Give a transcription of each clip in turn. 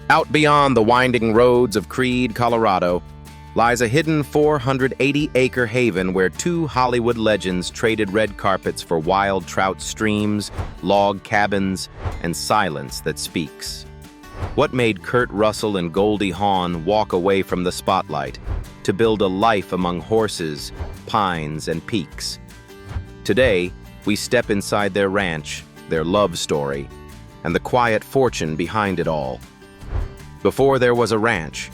Out beyond the winding roads of Creede, Colorado, lies a hidden 480-acre haven where two Hollywood legends traded red carpets for wild trout streams, log cabins, and silence that speaks. What made Kurt Russell and Goldie Hawn walk away from the spotlight to build a life among horses, pines, and peaks? Today, we step inside their ranch, their love story, and the quiet fortune behind it all. Before there was a ranch,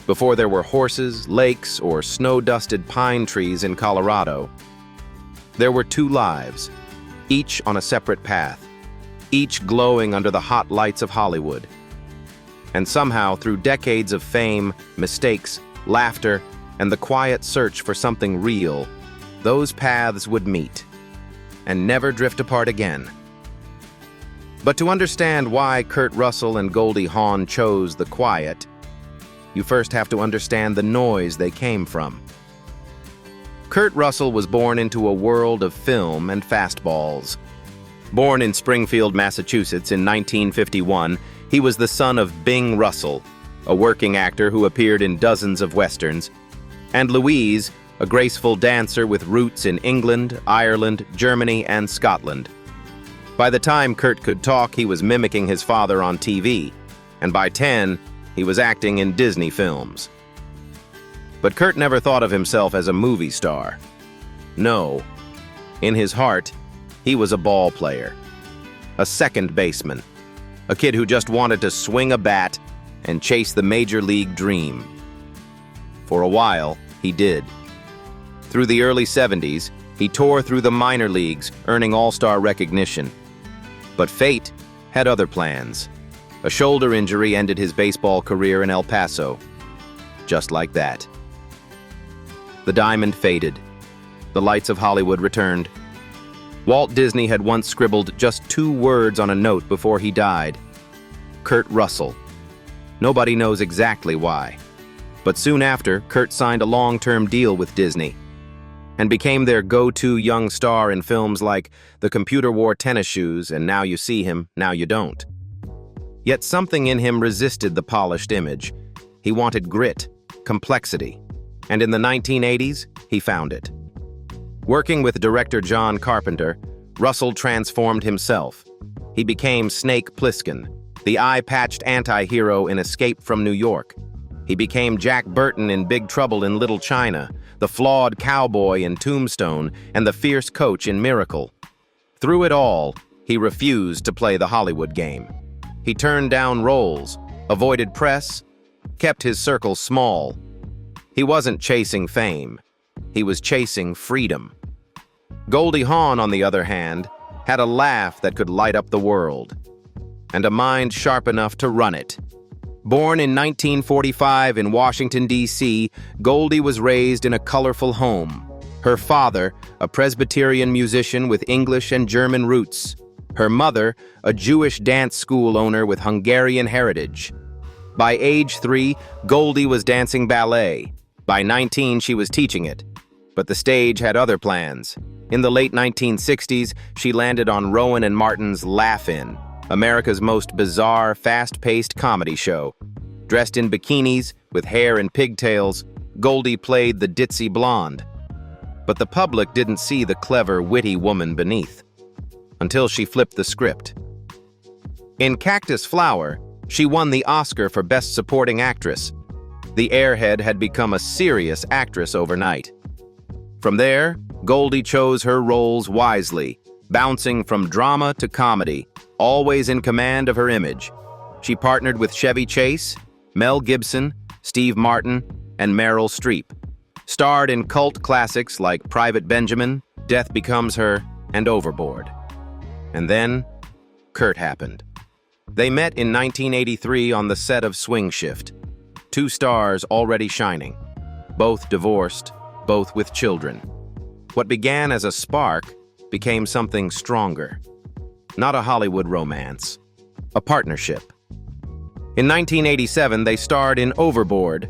before there were horses, lakes, or snow-dusted pine trees in Colorado, there were two lives, each on a separate path, each glowing under the hot lights of Hollywood. And somehow, through decades of fame, mistakes, laughter, and the quiet search for something real, those paths would meet and never drift apart again. But to understand why Kurt Russell and Goldie Hawn chose the quiet, you first have to understand the noise they came from. Kurt Russell was born into a world of film and fastballs. Born in Springfield, Massachusetts in 1951, he was the son of Bing Russell, a working actor who appeared in dozens of westerns, and Louise, a graceful dancer with roots in England, Ireland, Germany, and Scotland. By the time Kurt could talk, he was mimicking his father on TV, and by 10, he was acting in Disney films. But Kurt never thought of himself as a movie star. No. In his heart, he was a ball player, a second baseman, a kid who just wanted to swing a bat and chase the major league dream. For a while, he did. Through the early 70s, he tore through the minor leagues, earning all-star recognition. But fate had other plans. A shoulder injury ended his baseball career in El Paso. Just like that. The diamond faded. The lights of Hollywood returned. Walt Disney had once scribbled just 2 words on a note before he died. Kurt Russell. Nobody knows exactly why. But soon after, Kurt signed a long-term deal with Disney and became their go-to young star in films like The Computer Wore Tennis Shoes and Now You See Him, Now You Don't. Yet something in him resisted the polished image. He wanted grit, complexity, and in the 1980s, he found it. Working with director John Carpenter, Russell transformed himself. He became Snake Plissken, the eye-patched anti-hero in Escape from New York. He became Jack Burton in Big Trouble in Little China, the flawed cowboy in Tombstone, and the fierce coach in Miracle. Through it all, he refused to play the Hollywood game. He turned down roles, avoided press, kept his circle small. He wasn't chasing fame. He was chasing freedom. Goldie Hawn, on the other hand, had a laugh that could light up the world, and a mind sharp enough to run it. Born in 1945 in Washington, D.C., Goldie was raised in a colorful home. Her father, a Presbyterian musician with English and German roots. Her mother, a Jewish dance school owner with Hungarian heritage. By age 3, Goldie was dancing ballet. By 19, she was teaching it. But the stage had other plans. In the late 1960s, she landed on Rowan and Martin's Laugh-In, America's most bizarre, fast-paced comedy show. Dressed in bikinis, with hair and pigtails, Goldie played the ditzy blonde. But the public didn't see the clever, witty woman beneath, until she flipped the script. In Cactus Flower, she won the Oscar for Best Supporting Actress. The airhead had become a serious actress overnight. From there, Goldie chose her roles wisely, bouncing from drama to comedy, always in command of her image. She partnered with Chevy Chase, Mel Gibson, Steve Martin, and Meryl Streep. Starred in cult classics like Private Benjamin, Death Becomes Her, and Overboard. And then, Kurt happened. They met in 1983 on the set of Swing Shift. 2 stars already shining. Both divorced, both with children. What began as a spark became something stronger. Not a Hollywood romance, a partnership. In 1987, they starred in Overboard,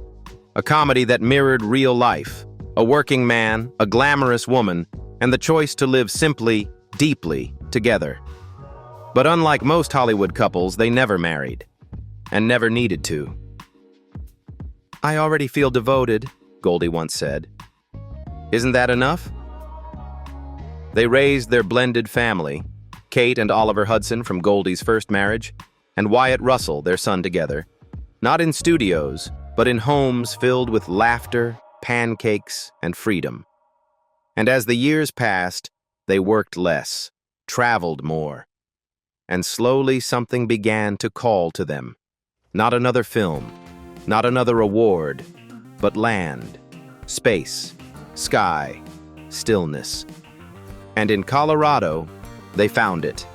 a comedy that mirrored real life, a working man, a glamorous woman, and the choice to live simply, deeply together. But unlike most Hollywood couples, they never married. and never needed to. "I already feel devoted," Goldie once said. "Isn't that enough?" They raised their blended family, Kate and Oliver Hudson from Goldie's first marriage, and Wyatt Russell, their son, together. Not in studios, but in homes filled with laughter, pancakes, and freedom. And as the years passed, they worked less, traveled more. And slowly something began to call to them. Not another film, not another award, but land, space, sky, stillness. And in Colorado, they found it.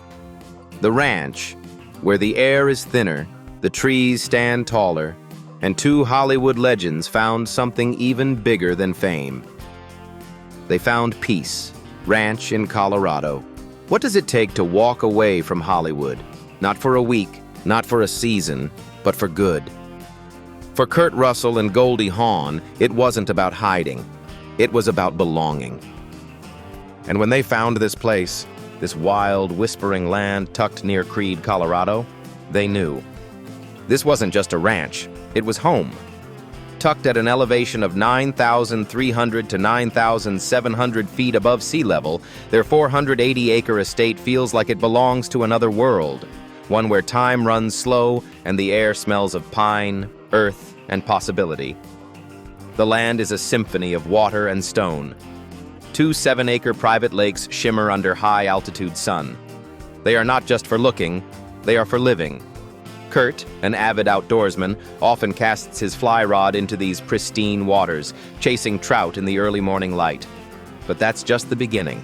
The ranch, where the air is thinner, the trees stand taller, and two Hollywood legends found something even bigger than fame. They found peace, ranch in Colorado. What does it take to walk away from Hollywood? Not for a week, not for a season, but for good. For Kurt Russell and Goldie Hawn, it wasn't about hiding. It was about belonging. And when they found this place, this wild, whispering land tucked near Creede, Colorado, they knew. This wasn't just a ranch, it was home. Tucked at an elevation of 9,300 to 9,700 feet above sea level, their 480-acre estate feels like it belongs to another world, one where time runs slow and the air smells of pine, earth, and possibility. The land is a symphony of water and stone. 2 7-acre private lakes shimmer under high-altitude sun. They are not just for looking, they are for living. Kurt, an avid outdoorsman, often casts his fly rod into these pristine waters, chasing trout in the early morning light. But that's just the beginning.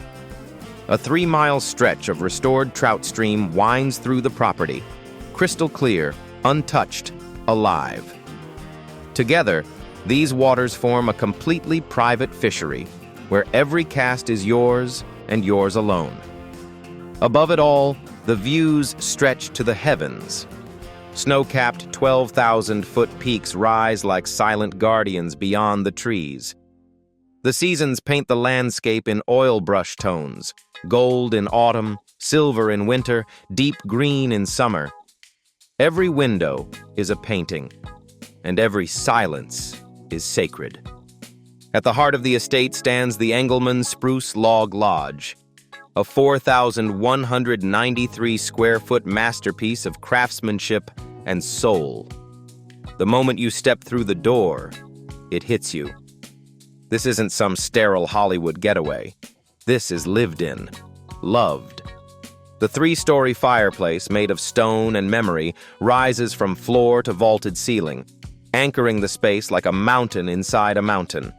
A 3-mile stretch of restored trout stream winds through the property, crystal clear, untouched, alive. Together, these waters form a completely private fishery, where every cast is yours and yours alone. Above it all, the views stretch to the heavens. Snow-capped 12,000-foot peaks rise like silent guardians beyond the trees. The seasons paint the landscape in oil brush tones, gold in autumn, silver in winter, deep green in summer. Every window is a painting, and every silence is sacred. At the heart of the estate stands the Engelman Spruce Log Lodge, a 4,193-square-foot masterpiece of craftsmanship and soul. The moment you step through the door, it hits you. This isn't some sterile Hollywood getaway. This is lived in, loved. The 3-story fireplace, made of stone and memory, rises from floor to vaulted ceiling, anchoring the space like a mountain inside a mountain.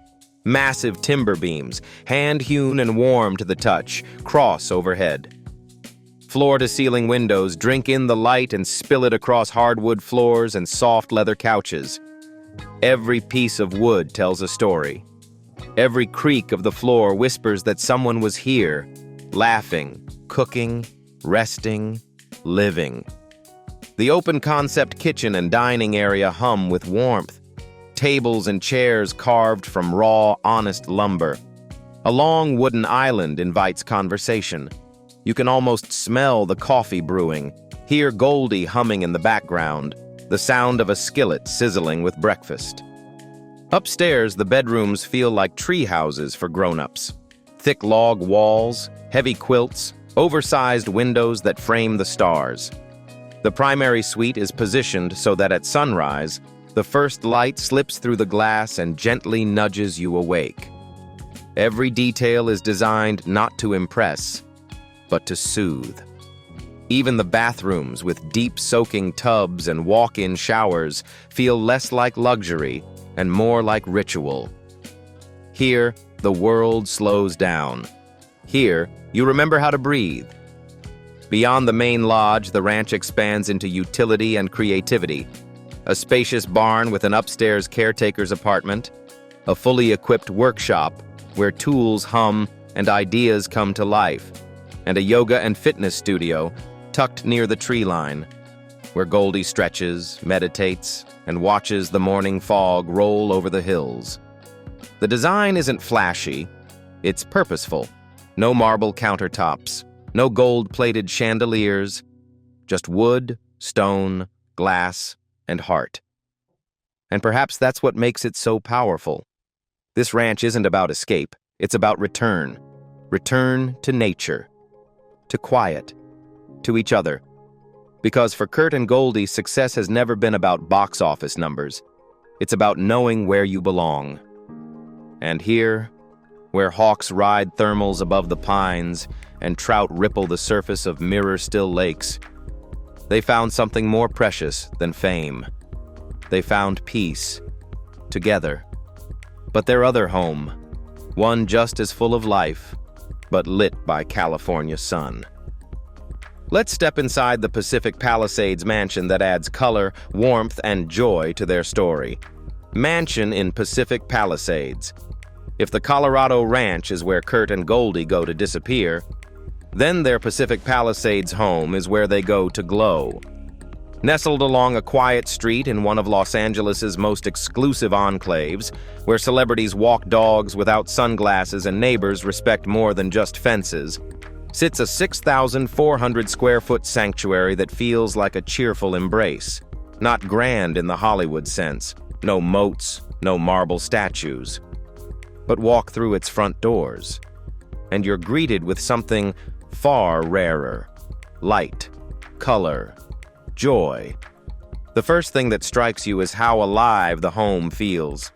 Massive timber beams, hand-hewn and warm to the touch, cross overhead. Floor-to-ceiling windows drink in the light and spill it across hardwood floors and soft leather couches. Every piece of wood tells a story. Every creak of the floor whispers that someone was here, laughing, cooking, resting, living. The open-concept kitchen and dining area hum with warmth. Tables and chairs carved from raw, honest lumber. A long wooden island invites conversation. You can almost smell the coffee brewing, hear Goldie humming in the background, the sound of a skillet sizzling with breakfast. Upstairs, the bedrooms feel like tree houses for grown-ups. Thick log walls, heavy quilts, oversized windows that frame the stars. The primary suite is positioned so that at sunrise, the first light slips through the glass and gently nudges you awake. Every detail is designed not to impress, but to soothe. Even the bathrooms with deep soaking tubs and walk-in showers feel less like luxury and more like ritual. Here, the world slows down. Here, you remember how to breathe. Beyond the main lodge, the ranch expands into utility and creativity. A spacious barn with an upstairs caretaker's apartment, a fully equipped workshop where tools hum and ideas come to life, and a yoga and fitness studio tucked near the tree line, where Goldie stretches, meditates, and watches the morning fog roll over the hills. The design isn't flashy, it's purposeful. No marble countertops, no gold-plated chandeliers, just wood, stone, glass, and heart. And perhaps that's what makes it so powerful. This ranch isn't about escape, it's about return. Return to nature, to quiet, to each other. Because for Kurt and Goldie, success has never been about box office numbers. It's about knowing where you belong. And here, where hawks ride thermals above the pines and trout ripple the surface of mirror-still lakes, they found something more precious than fame. They found peace, together. But their other home, one just as full of life, but lit by California sun. Let's step inside the Pacific Palisades mansion that adds color, warmth, and joy to their story. Mansion in Pacific Palisades. If the Colorado Ranch is where Kurt and Goldie go to disappear, then their Pacific Palisades home is where they go to glow. Nestled along a quiet street in one of Los Angeles's most exclusive enclaves, where celebrities walk dogs without sunglasses and neighbors respect more than just fences, sits a 6,400-square-foot sanctuary that feels like a cheerful embrace. Not grand in the Hollywood sense, no moats, no marble statues. But walk through its front doors, and you're greeted with something far rarer: light, color, joy. The first thing that strikes you is how alive the home feels.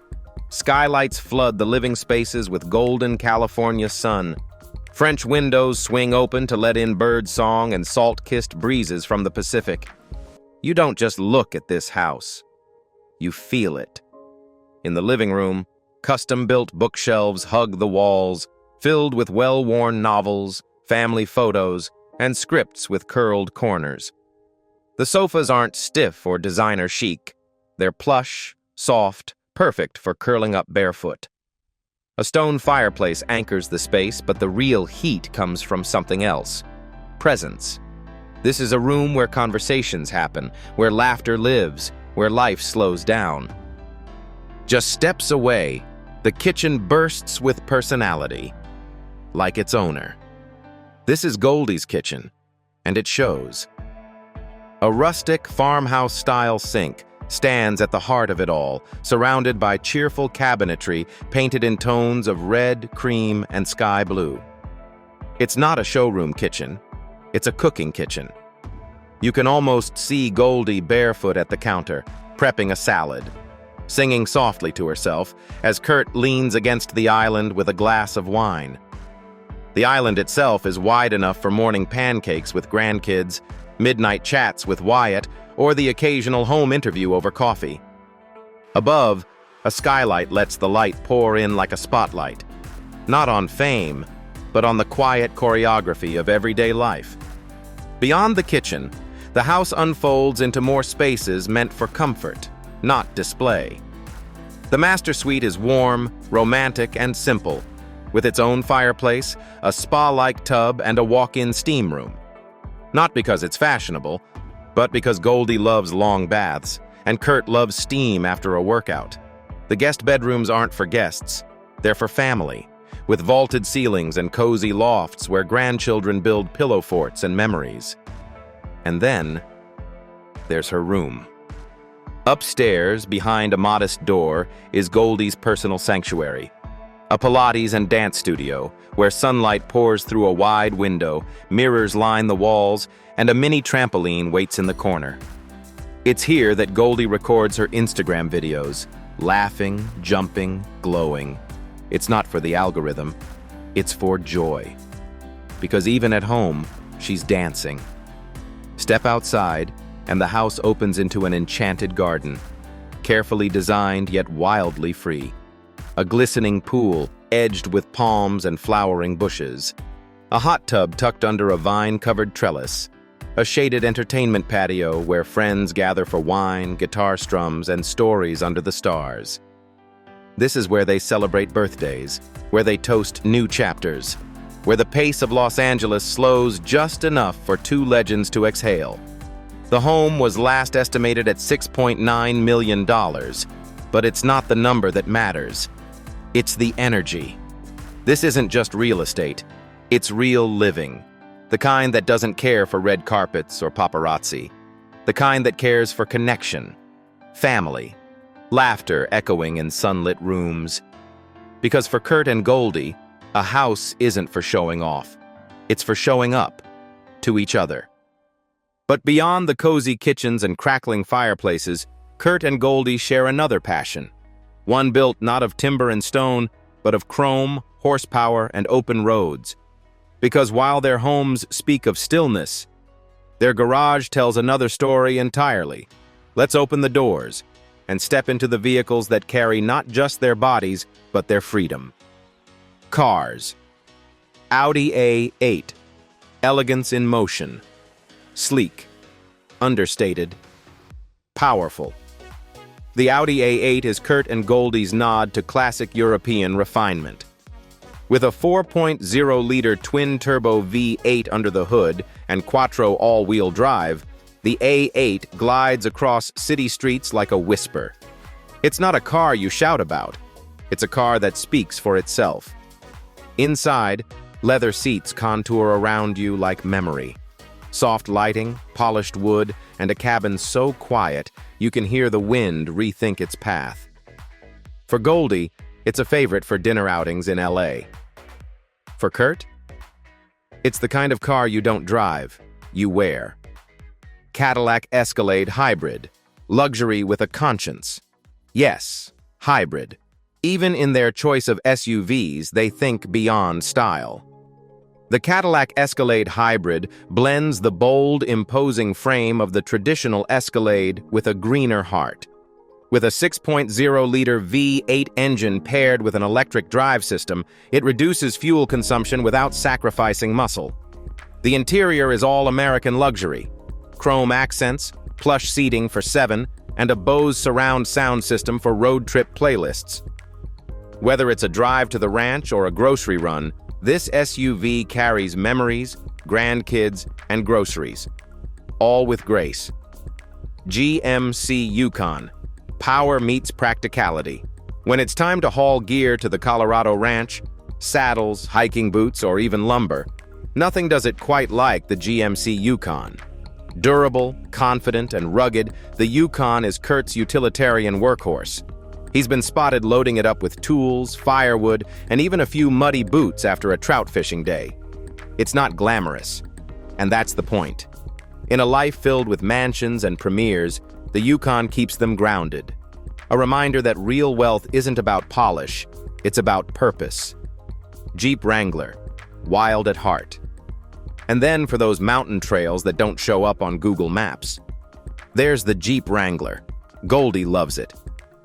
Skylights flood the living spaces with golden California sun. French windows swing open to let in bird song and salt-kissed breezes from the Pacific. You don't just look at this house. You feel it. In the living room, custom-built bookshelves hug the walls, filled with well-worn novels, family photos, and scripts with curled corners. The sofas aren't stiff or designer chic. They're plush, soft, perfect for curling up barefoot. A stone fireplace anchors the space, but the real heat comes from something else: presence. This is a room where conversations happen, where laughter lives, where life slows down. Just steps away, the kitchen bursts with personality, like its owner. This is Goldie's kitchen, and it shows. A rustic farmhouse-style sink stands at the heart of it all, surrounded by cheerful cabinetry painted in tones of red, cream, and sky blue. It's not a showroom kitchen, it's a cooking kitchen. You can almost see Goldie barefoot at the counter, prepping a salad, singing softly to herself as Kurt leans against the island with a glass of wine. The island itself is wide enough for morning pancakes with grandkids, midnight chats with Wyatt, or the occasional home interview over coffee. Above, a skylight lets the light pour in like a spotlight, not on fame, but on the quiet choreography of everyday life. Beyond the kitchen, the house unfolds into more spaces meant for comfort, not display. The master suite is warm, romantic, and simple, with its own fireplace, a spa-like tub, and a walk-in steam room. Not because it's fashionable, but because Goldie loves long baths, and Kurt loves steam after a workout. The guest bedrooms aren't for guests, they're for family, with vaulted ceilings and cozy lofts where grandchildren build pillow forts and memories. And then, there's her room. Upstairs, behind a modest door, is Goldie's personal sanctuary. A Pilates and dance studio, where sunlight pours through a wide window, mirrors line the walls, and a mini trampoline waits in the corner. It's here that Goldie records her Instagram videos, laughing, jumping, glowing. It's not for the algorithm, it's for joy. Because even at home, she's dancing. Step outside, and the house opens into an enchanted garden, carefully designed yet wildly free. A glistening pool, edged with palms and flowering bushes. A hot tub tucked under a vine-covered trellis. A shaded entertainment patio where friends gather for wine, guitar strums, and stories under the stars. This is where they celebrate birthdays, where they toast new chapters, where the pace of Los Angeles slows just enough for two legends to exhale. The home was last estimated at $6.9 million, but it's not the number that matters. It's the energy. This isn't just real estate, it's real living. The kind that doesn't care for red carpets or paparazzi. The kind that cares for connection, family, laughter echoing in sunlit rooms. Because for Kurt and Goldie, a house isn't for showing off. It's for showing up to each other. But beyond the cozy kitchens and crackling fireplaces, Kurt and Goldie share another passion. One built not of timber and stone, but of chrome, horsepower, and open roads. Because while their homes speak of stillness, their garage tells another story entirely. Let's open the doors and step into the vehicles that carry not just their bodies, but their freedom. Cars. Audi A8. Elegance in motion. Sleek. Understated. Powerful. The Audi A8 is Kurt and Goldie's nod to classic European refinement. With a 4.0-liter twin-turbo V8 under the hood and quattro all-wheel drive, the A8 glides across city streets like a whisper. It's not a car you shout about. It's a car that speaks for itself. Inside, leather seats contour around you like memory. Soft lighting, polished wood, and a cabin so quiet you can hear the wind rethink its path. For Goldie, it's a favorite for dinner outings in LA. For Kurt, it's the kind of car you don't drive, you wear. Cadillac Escalade Hybrid, luxury with a conscience. Yes, hybrid. Even in their choice of SUVs, they think beyond style. The Cadillac Escalade Hybrid blends the bold, imposing frame of the traditional Escalade with a greener heart. With a 6.0-liter V8 engine paired with an electric drive system, it reduces fuel consumption without sacrificing muscle. The interior is all American luxury. Chrome accents, plush seating for 7, and a Bose surround sound system for road trip playlists. Whether it's a drive to the ranch or a grocery run, this SUV carries memories, grandkids, and groceries, all with grace. GMC Yukon. Power meets practicality. When it's time to haul gear to the Colorado ranch, saddles, hiking boots, or even lumber, nothing does it quite like the GMC Yukon. Durable, confident, and rugged, the Yukon is Kurt's utilitarian workhorse. He's been spotted loading it up with tools, firewood, and even a few muddy boots after a trout fishing day. It's not glamorous, and that's the point. In a life filled with mansions and premieres, the Yukon keeps them grounded. A reminder that real wealth isn't about polish, it's about purpose. Jeep Wrangler, wild at heart. And then for those mountain trails that don't show up on Google Maps. There's the Jeep Wrangler. Goldie loves it.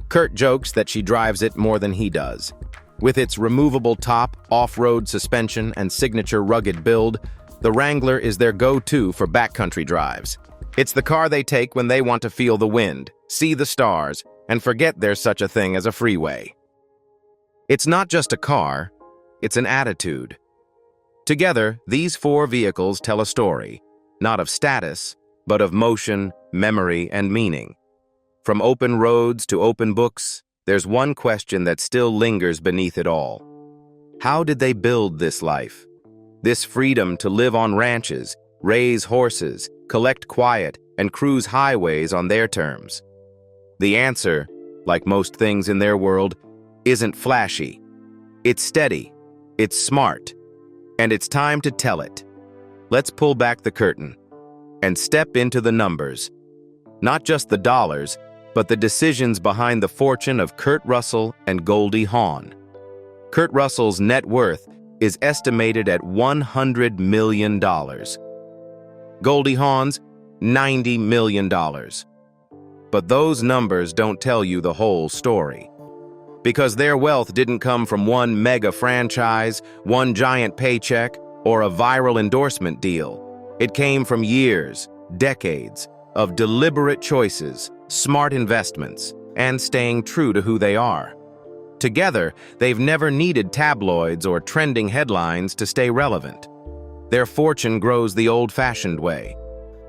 Kurt jokes that she drives it more than he does. With its removable top, off-road suspension, and signature rugged build, the Wrangler is their go-to for backcountry drives. It's the car they take when they want to feel the wind, see the stars, and forget there's such a thing as a freeway. It's not just a car, it's an attitude. Together, these 4 vehicles tell a story, not of status, but of motion, memory, and meaning. From open roads to open books, there's one question that still lingers beneath it all. How did they build this life? This freedom to live on ranches, raise horses, collect quiet, and cruise highways on their terms? The answer, like most things in their world, isn't flashy. It's steady, it's smart, and it's time to tell it. Let's pull back the curtain and step into the numbers. Not just the dollars, but the decisions behind the fortune of Kurt Russell and Goldie Hawn. Kurt Russell's net worth is estimated at $100 million. Goldie Hawn's, $90 million. But those numbers don't tell you the whole story. Because their wealth didn't come from one mega franchise, one giant paycheck, or a viral endorsement deal. It came from years, decades, of deliberate choices, smart investments, and staying true to who they are. Together, they've never needed tabloids or trending headlines to stay relevant. Their fortune grows the old-fashioned way.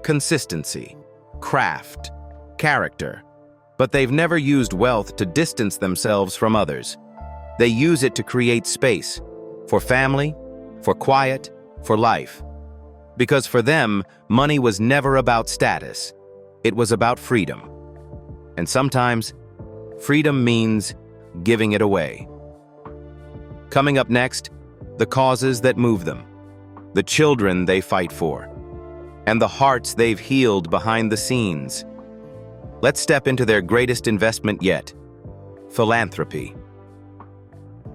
Consistency, craft, character. But they've never used wealth to distance themselves from others. They use it to create space, for family, for quiet, for life. Because for them, money was never about status. It was about freedom. And sometimes, freedom means giving it away. Coming up next, the causes that move them, the children they fight for, and the hearts they've healed behind the scenes. Let's step into their greatest investment yet, philanthropy.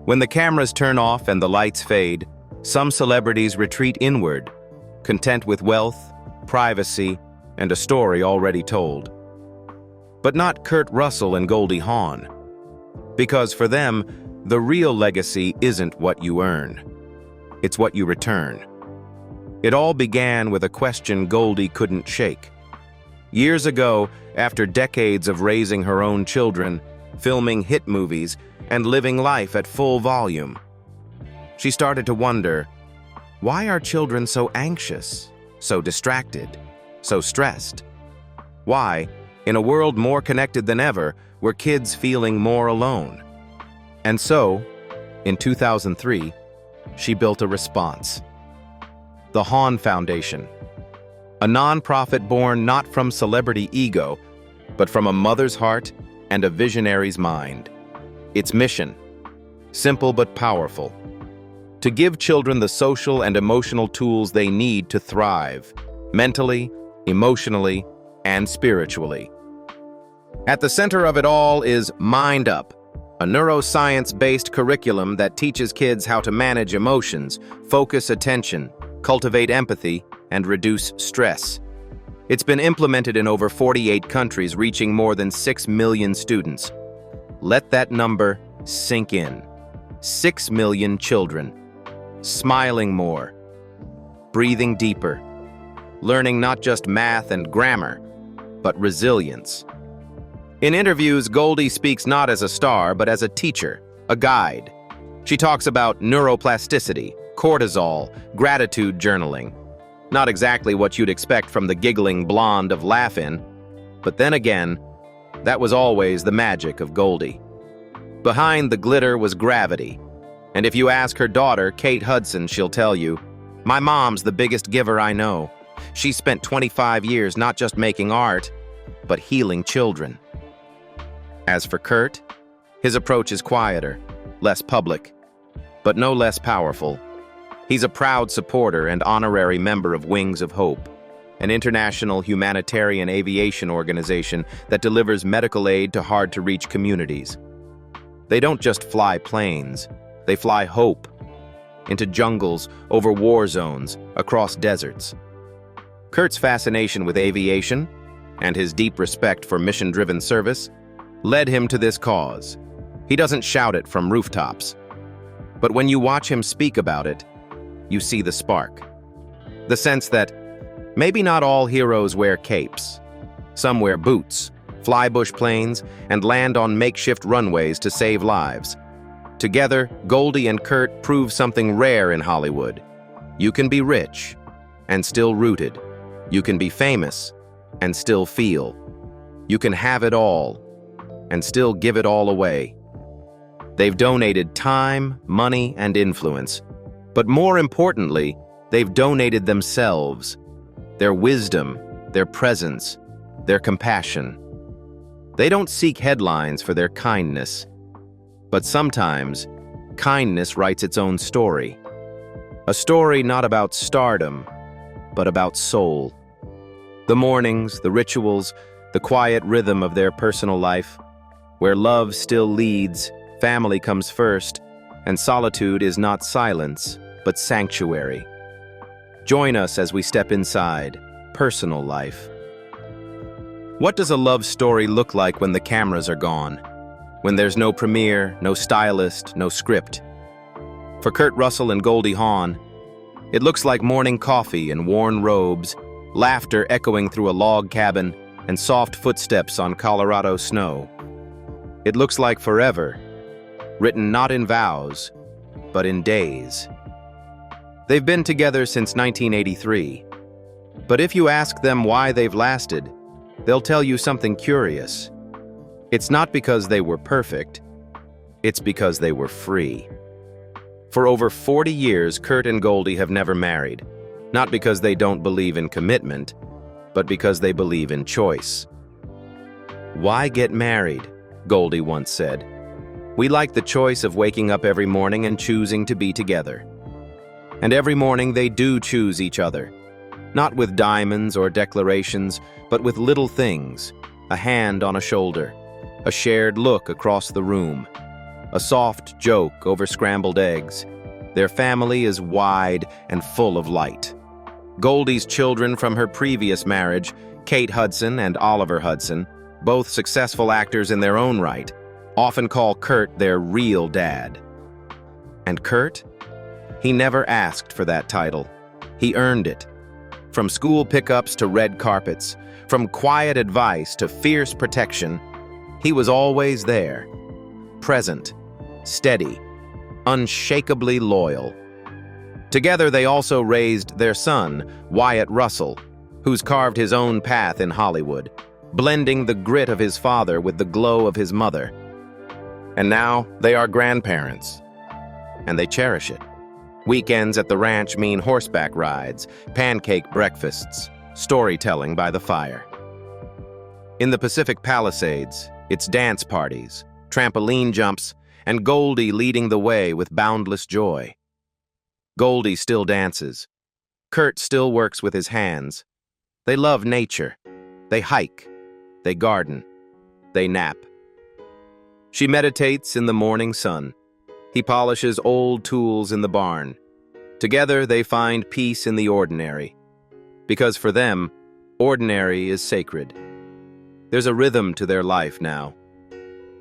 When the cameras turn off and the lights fade, some celebrities retreat inward, content with wealth, privacy, and a story already told. But not Kurt Russell and Goldie Hawn. Because for them, the real legacy isn't what you earn. It's what you return. It all began with a question Goldie couldn't shake. Years ago, after decades of raising her own children, filming hit movies, and living life at full volume, she started to wonder, why are children so anxious, so distracted, so stressed? Why, in a world more connected than ever, were kids feeling more alone? And so, in 2003, she built a response. The Hawn Foundation, a nonprofit born not from celebrity ego, but from a mother's heart and a visionary's mind. Its mission, simple but powerful, to give children the social and emotional tools they need to thrive, mentally, emotionally, and spiritually. At the center of it all is Mind Up, a neuroscience-based curriculum that teaches kids how to manage emotions, focus attention, cultivate empathy, and reduce stress. It's been implemented in over 48 countries, reaching more than 6 million students. Let that number sink in. 6 million children. Smiling more. Breathing deeper. Learning not just math and grammar, but resilience. In interviews, Goldie speaks not as a star, but as a teacher, a guide. She talks about neuroplasticity, cortisol, gratitude journaling. Not exactly what you'd expect from the giggling blonde of Laugh-In, but then again, that was always the magic of Goldie. Behind the glitter was gravity, and if you ask her daughter, Kate Hudson, she'll tell you, "My mom's the biggest giver I know. She spent 25 years not just making art, but healing children." As for Kurt, his approach is quieter, less public, but no less powerful. He's a proud supporter and honorary member of Wings of Hope, an international humanitarian aviation organization that delivers medical aid to hard-to-reach communities. They don't just fly planes, they fly hope into jungles, over war zones, across deserts. Kurt's fascination with aviation and his deep respect for mission-driven service led him to this cause. He doesn't shout it from rooftops, but when you watch him speak about it, you see the spark. The sense that maybe not all heroes wear capes. Some wear boots, fly bush planes, and land on makeshift runways to save lives. Together, Goldie and Kurt prove something rare in Hollywood. You can be rich and still rooted. You can be famous and still feel. You can have it all and still give it all away. They've donated time, money, and influence. But more importantly, they've donated themselves, their wisdom, their presence, their compassion. They don't seek headlines for their kindness, but sometimes kindness writes its own story. A story not about stardom, but about soul. The mornings, the rituals, the quiet rhythm of their personal life, where love still leads, family comes first, and solitude is not silence, but sanctuary. Join us as we step inside personal life. What does a love story look like when the cameras are gone? When there's no premiere, no stylist, no script? For Kurt Russell and Goldie Hawn, it looks like morning coffee and worn robes, laughter echoing through a log cabin, and soft footsteps on Colorado snow. It looks like forever, written not in vows, but in days. They've been together since 1983. But if you ask them why they've lasted, they'll tell you something curious. It's not because they were perfect, it's because they were free. For over 40 years, Kurt and Goldie have never married, not because they don't believe in commitment, but because they believe in choice. "Why get married?" Goldie once said. "We like the choice of waking up every morning and choosing to be together." And every morning they do choose each other. Not with diamonds or declarations, but with little things. A hand on a shoulder, a shared look across the room, a soft joke over scrambled eggs. Their family is wide and full of light. Goldie's children from her previous marriage, Kate Hudson and Oliver Hudson, both successful actors in their own right, often call Kurt their real dad. And Kurt? He never asked for that title. He earned it. From school pickups to red carpets, from quiet advice to fierce protection, he was always there, present, steady, unshakably loyal. Together they also raised their son, Wyatt Russell, who's carved his own path in Hollywood, blending the grit of his father with the glow of his mother. And now they are grandparents, and they cherish it. Weekends at the ranch mean horseback rides, pancake breakfasts, storytelling by the fire. In the Pacific Palisades, it's dance parties, trampoline jumps, and Goldie leading the way with boundless joy. Goldie still dances. Kurt still works with his hands. They love nature. They hike. They garden. They nap. She meditates in the morning sun. He polishes old tools in the barn. Together they find peace in the ordinary. Because for them, ordinary is sacred. There's a rhythm to their life now.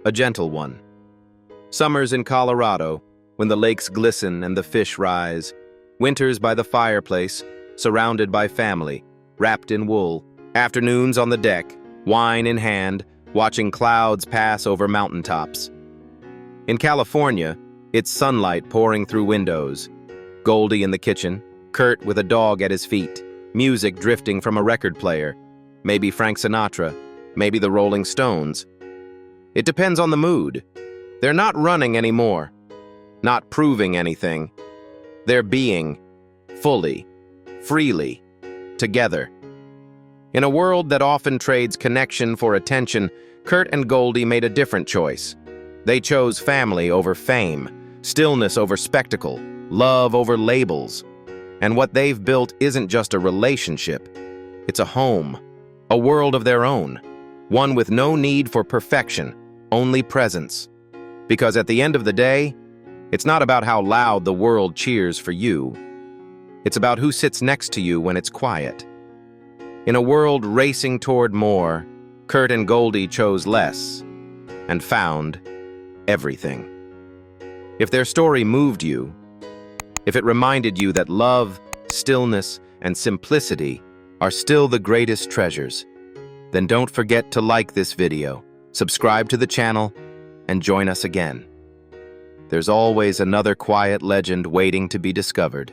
A gentle one. Summers in Colorado, when the lakes glisten and the fish rise. Winters by the fireplace, surrounded by family, wrapped in wool. Afternoons on the deck, wine in hand, watching clouds pass over mountaintops. In California, it's sunlight pouring through windows. Goldie in the kitchen, Kurt with a dog at his feet, music drifting from a record player, maybe Frank Sinatra, maybe the Rolling Stones. It depends on the mood. They're not running anymore, not proving anything. They're being, fully, freely, together. In a world that often trades connection for attention, Kurt and Goldie made a different choice. They chose family over fame, stillness over spectacle, love over labels. And what they've built isn't just a relationship. It's a home, a world of their own, one with no need for perfection, only presence. Because at the end of the day, it's not about how loud the world cheers for you. It's about who sits next to you when it's quiet. In a world racing toward more, Kurt and Goldie chose less and found everything. If their story moved you, if it reminded you that love, stillness, and simplicity are still the greatest treasures, then don't forget to like this video, subscribe to the channel, and join us again. There's always another quiet legend waiting to be discovered.